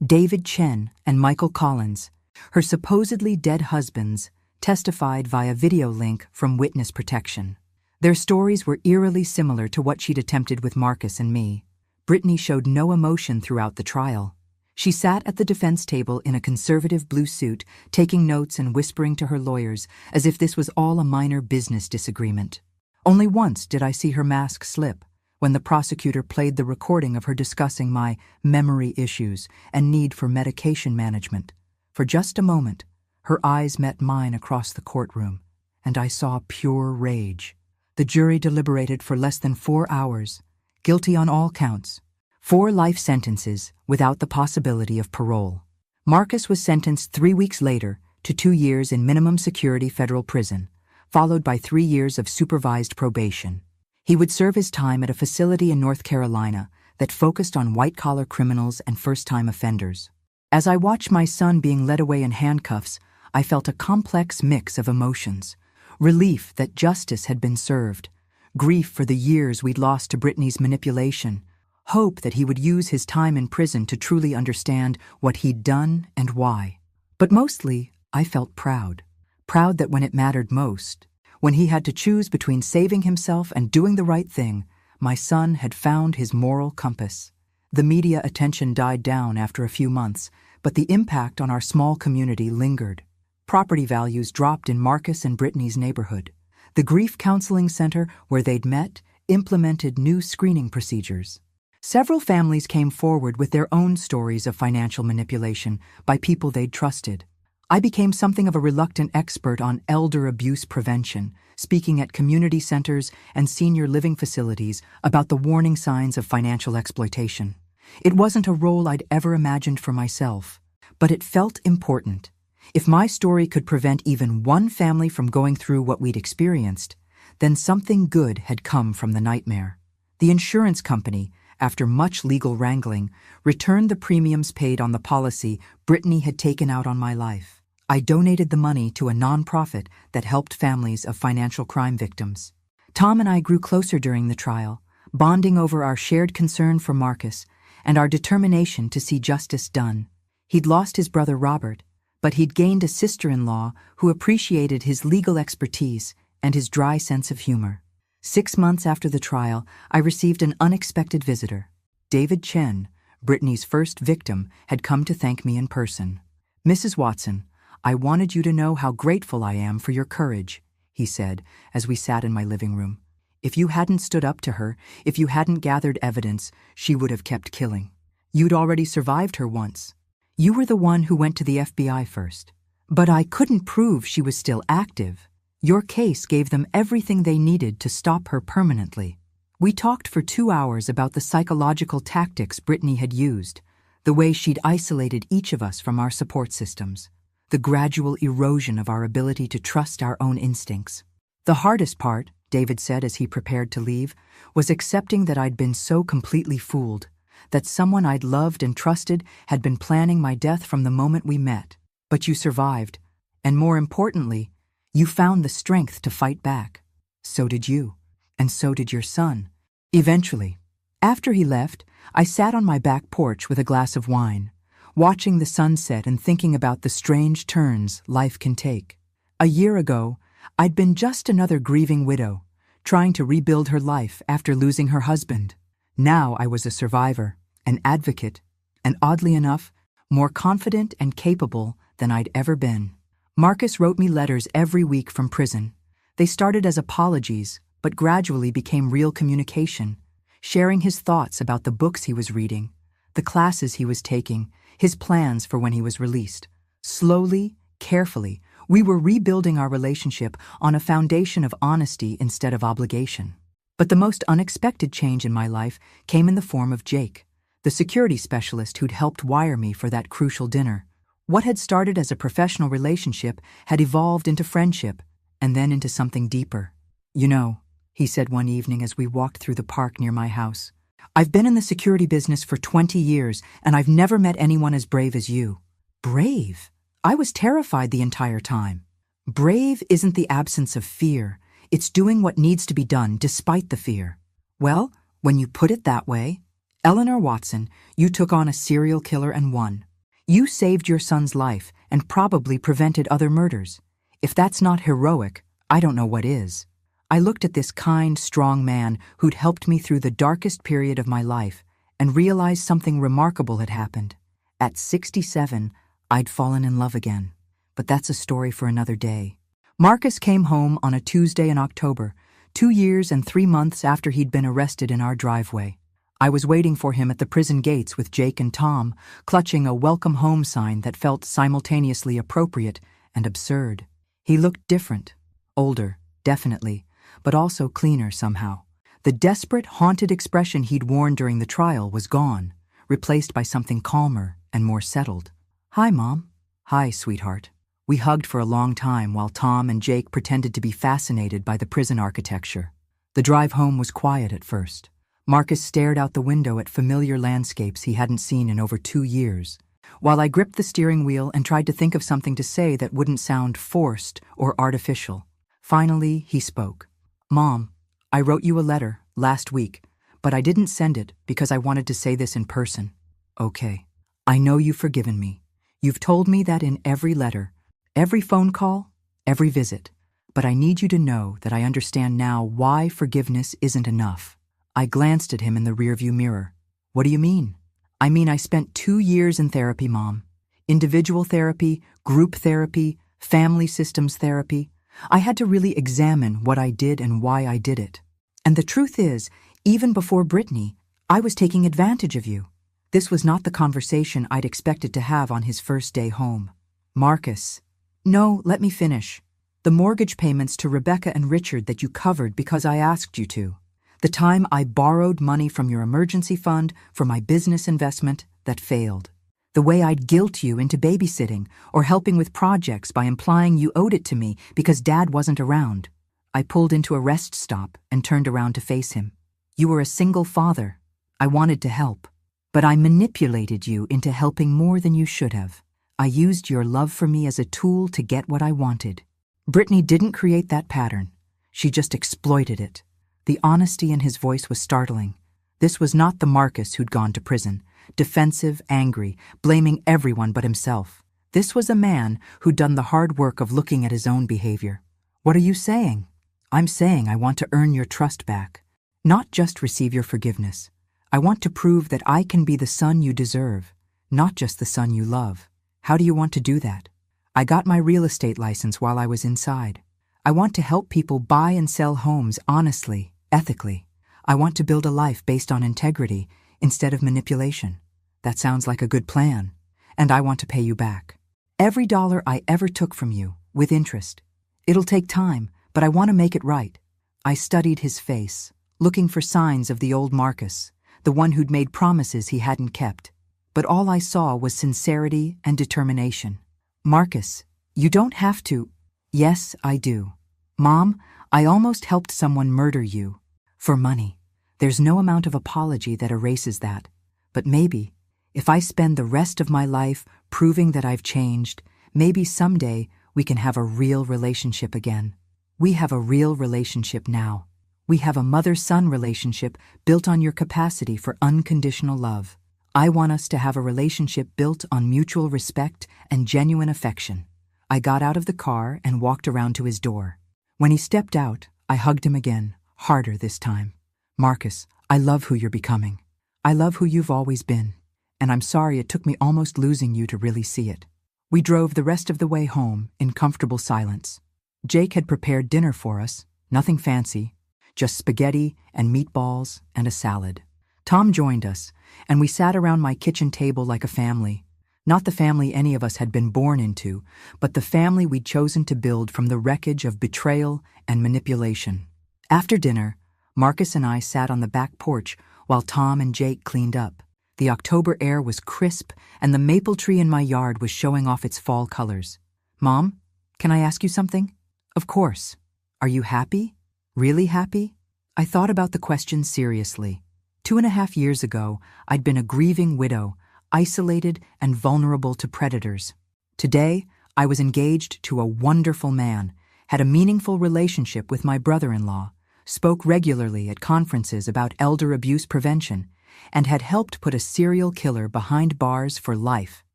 David Chen and Michael Collins, her supposedly dead husbands, testified via video link from witness protection. Their stories were eerily similar to what she'd attempted with Marcus and me. Brittany showed no emotion throughout the trial. She sat at the defense table in a conservative blue suit, taking notes and whispering to her lawyers as if this was all a minor business disagreement. Only once did I see her mask slip, when the prosecutor played the recording of her discussing my memory issues and need for medication management. For just a moment, her eyes met mine across the courtroom, and I saw pure rage. The jury deliberated for less than 4 hours, guilty on all counts. 4 life sentences without the possibility of parole. Marcus was sentenced 3 weeks later to 2 years in minimum security federal prison, followed by 3 years of supervised probation. He would serve his time at a facility in North Carolina that focused on white-collar criminals and first-time offenders. As I watched my son being led away in handcuffs, I felt a complex mix of emotions. Relief that justice had been served, grief for the years we'd lost to Brittany's manipulation, hope that he would use his time in prison to truly understand what he'd done and why. But mostly, I felt proud. Proud that when it mattered most, when he had to choose between saving himself and doing the right thing, my son had found his moral compass. The media attention died down after a few months, but the impact on our small community lingered. Property values dropped in Marcus and Brittany's neighborhood. The grief counseling center where they'd met implemented new screening procedures. Several families came forward with their own stories of financial manipulation by people they'd trusted. I became something of a reluctant expert on elder abuse prevention, speaking at community centers and senior living facilities about the warning signs of financial exploitation. It wasn't a role I'd ever imagined for myself, but it felt important. If my story could prevent even one family from going through what we'd experienced, then something good had come from the nightmare. The insurance company, after much legal wrangling, returned the premiums paid on the policy Brittany had taken out on my life. I donated the money to a nonprofit that helped families of financial crime victims. Tom and I grew closer during the trial, bonding over our shared concern for Marcus and our determination to see justice done. He'd lost his brother Robert, but he'd gained a sister-in-law who appreciated his legal expertise and his dry sense of humor. 6 months after the trial, I received an unexpected visitor. David Chen, Brittany's first victim, had come to thank me in person. "Mrs. Watson, I wanted you to know how grateful I am for your courage," he said as we sat in my living room. "If you hadn't stood up to her, if you hadn't gathered evidence, she would have kept killing. You'd already survived her once. You were the one who went to the FBI first. But I couldn't prove she was still active. Your case gave them everything they needed to stop her permanently." We talked for 2 hours about the psychological tactics Brittany had used, the way she'd isolated each of us from our support systems, the gradual erosion of our ability to trust our own instincts. "The hardest part," David said as he prepared to leave, "was accepting that I'd been so completely fooled, that someone I'd loved and trusted had been planning my death from the moment we met. But you survived, and more importantly, you found the strength to fight back. So did you, and so did your son." Eventually, after he left, I sat on my back porch with a glass of wine, watching the sunset and thinking about the strange turns life can take. A year ago, I'd been just another grieving widow, trying to rebuild her life after losing her husband. Now I was a survivor, an advocate, and oddly enough, more confident and capable than I'd ever been. Marcus wrote me letters every week from prison. They started as apologies, but gradually became real communication, sharing his thoughts about the books he was reading, the classes he was taking, his plans for when he was released. Slowly, carefully, we were rebuilding our relationship on a foundation of honesty instead of obligation. But the most unexpected change in my life came in the form of Jake, the security specialist who'd helped wire me for that crucial dinner. What had started as a professional relationship had evolved into friendship, and then into something deeper. "You know," he said one evening as we walked through the park near my house, "I've been in the security business for 20 years, and I've never met anyone as brave as you." "Brave?" I was terrified the entire time. Brave isn't the absence of fear. It's doing what needs to be done despite the fear. Well, when you put it that way, Eleanor Watson, you took on a serial killer and won. You saved your son's life and probably prevented other murders. If that's not heroic, I don't know what is. I looked at this kind, strong man who'd helped me through the darkest period of my life and realized something remarkable had happened. At 67, I'd fallen in love again. But that's a story for another day. Marcus came home on a Tuesday in October, 2 years and 3 months after he'd been arrested in our driveway. I was waiting for him at the prison gates with Jake and Tom, clutching a welcome home sign that felt simultaneously appropriate and absurd. He looked different. Older, definitely, but also cleaner somehow. The desperate, haunted expression he'd worn during the trial was gone, replaced by something calmer and more settled. "Hi, Mom." "Hi, sweetheart." We hugged for a long time while Tom and Jake pretended to be fascinated by the prison architecture. The drive home was quiet at first. Marcus stared out the window at familiar landscapes he hadn't seen in over 2 years, while I gripped the steering wheel and tried to think of something to say that wouldn't sound forced or artificial. Finally, he spoke. "Mom, I wrote you a letter last week, but I didn't send it because I wanted to say this in person." "Okay. I know you've forgiven me. You've told me that in every letter, every phone call, every visit. But I need you to know that I understand now why forgiveness isn't enough." I glanced at him in the rearview mirror. "What do you mean?" "I mean I spent 2 years in therapy, Mom. Individual therapy, group therapy, family systems therapy. I had to really examine what I did and why I did it. And the truth is, even before Brittany, I was taking advantage of you." This was not the conversation I'd expected to have on his first day home. "Marcus." "No, let me finish. The mortgage payments to Rebecca and Richard that you covered because I asked you to. The time I borrowed money from your emergency fund for my business investment that failed. The way I'd guilt you into babysitting or helping with projects by implying you owed it to me because Dad wasn't around." I pulled into a rest stop and turned around to face him. "You were a single father. I wanted to help. But I manipulated you into helping more than you should have. I used your love for me as a tool to get what I wanted. Brittany didn't create that pattern. She just exploited it." The honesty in his voice was startling. This was not the Marcus who'd gone to prison, defensive, angry, blaming everyone but himself. This was a man who'd done the hard work of looking at his own behavior. "What are you saying?" "I'm saying I want to earn your trust back. Not just receive your forgiveness. I want to prove that I can be the son you deserve, not just the son you love." "How do you want to do that?" "I got my real estate license while I was inside. I want to help people buy and sell homes honestly, ethically. I want to build a life based on integrity instead of manipulation." "That sounds like a good plan. And I want to pay you back. Every dollar I ever took from you, with interest. It'll take time, but I want to make it right." I studied his face, looking for signs of the old Marcus, the one who'd made promises he hadn't kept. But all I saw was sincerity and determination. "Marcus, you don't have to." "Yes, I do. Mom, I almost helped someone murder you. For money. There's no amount of apology that erases that. But maybe, if I spend the rest of my life proving that I've changed, maybe someday we can have a real relationship again. We have a real relationship now. We have a mother-son relationship built on your capacity for unconditional love. I want us to have a relationship built on mutual respect and genuine affection." I got out of the car and walked around to his door. When he stepped out, I hugged him again, harder this time. "Marcus, I love who you're becoming. I love who you've always been. And I'm sorry it took me almost losing you to really see it." We drove the rest of the way home in comfortable silence. Jake had prepared dinner for us, nothing fancy, just spaghetti and meatballs and a salad. Tom joined us, and we sat around my kitchen table like a family. Not the family any of us had been born into, but the family we'd chosen to build from the wreckage of betrayal and manipulation. After dinner, Marcus and I sat on the back porch while Tom and Jake cleaned up. The October air was crisp, and the maple tree in my yard was showing off its fall colors. "Mom, can I ask you something?" "Of course. Are you happy? Really happy?" I thought about the question seriously. 2.5 years ago, I'd been a grieving widow, isolated and vulnerable to predators. Today, I was engaged to a wonderful man, had a meaningful relationship with my brother-in-law, spoke regularly at conferences about elder abuse prevention, and had helped put a serial killer behind bars for life.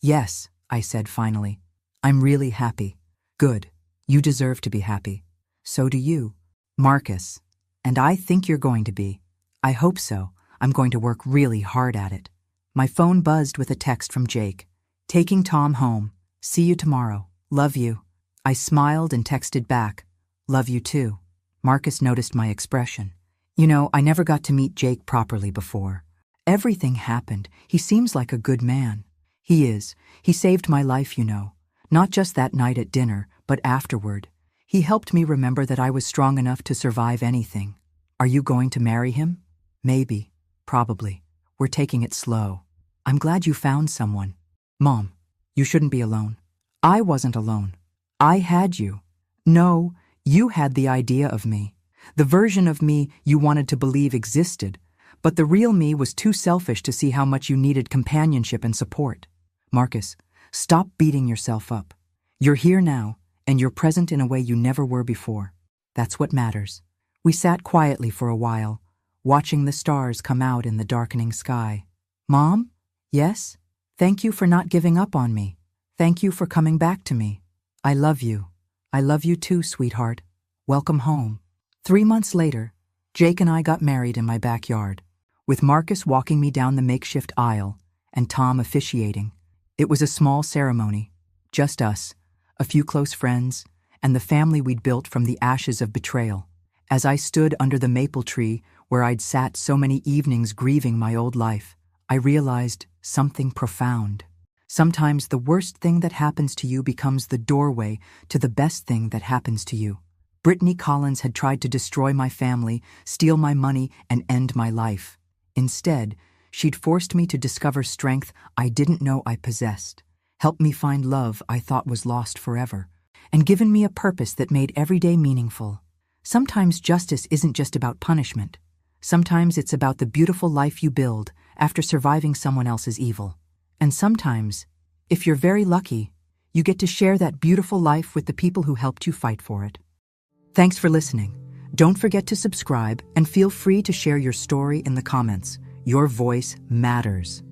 Yes, I said finally. I'm really happy. Good. You deserve to be happy. So do you, Marcus. And I think you're going to be. I hope so. I'm going to work really hard at it. My phone buzzed with a text from Jake. Taking Tom home. See you tomorrow. Love you. I smiled and texted back. Love you too. Marcus noticed my expression. You know, I never got to meet Jake properly before. Everything happened. He seems like a good man. He is. He saved my life, you know. Not just that night at dinner, but afterward. He helped me remember that I was strong enough to survive anything. Are you going to marry him? Maybe. Probably. We're taking it slow. I'm glad you found someone. Mom, you shouldn't be alone. I wasn't alone. I had you. No, you had the idea of me. The version of me you wanted to believe existed, but the real me was too selfish to see how much you needed companionship and support. Marcus, stop beating yourself up. You're here now, and you're present in a way you never were before. That's what matters. We sat quietly for a while, watching the stars come out in the darkening sky. Mom? Yes? Thank you for not giving up on me. Thank you for coming back to me. I love you. I love you too, sweetheart. Welcome home. 3 months later, Jake and I got married in my backyard, with Marcus walking me down the makeshift aisle and Tom officiating. It was a small ceremony, just us, a few close friends, and the family we'd built from the ashes of betrayal. As I stood under the maple tree where I'd sat so many evenings grieving my old life, I realized something profound. Sometimes the worst thing that happens to you becomes the doorway to the best thing that happens to you. Brittany Collins had tried to destroy my family, steal my money, and end my life. Instead, she'd forced me to discover strength I didn't know I possessed, helped me find love I thought was lost forever, and given me a purpose that made every day meaningful. Sometimes justice isn't just about punishment. Sometimes it's about the beautiful life you build after surviving someone else's evil. And sometimes, if you're very lucky, you get to share that beautiful life with the people who helped you fight for it. Thanks for listening. Don't forget to subscribe and feel free to share your story in the comments. Your voice matters.